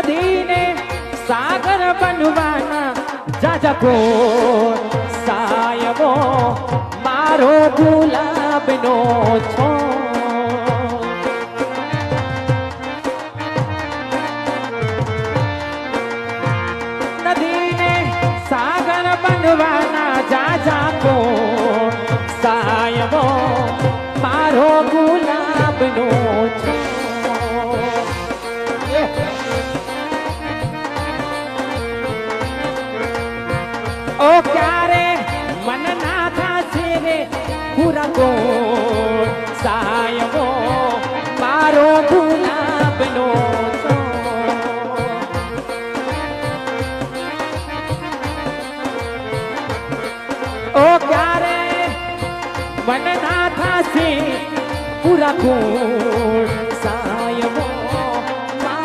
નદીને સાગર બનવાના જાજકો સાયવો મારો ગુલાબનો છો નદીને સાગર બનવાના જાજકો સાયવો મારો ગુલાબનો છો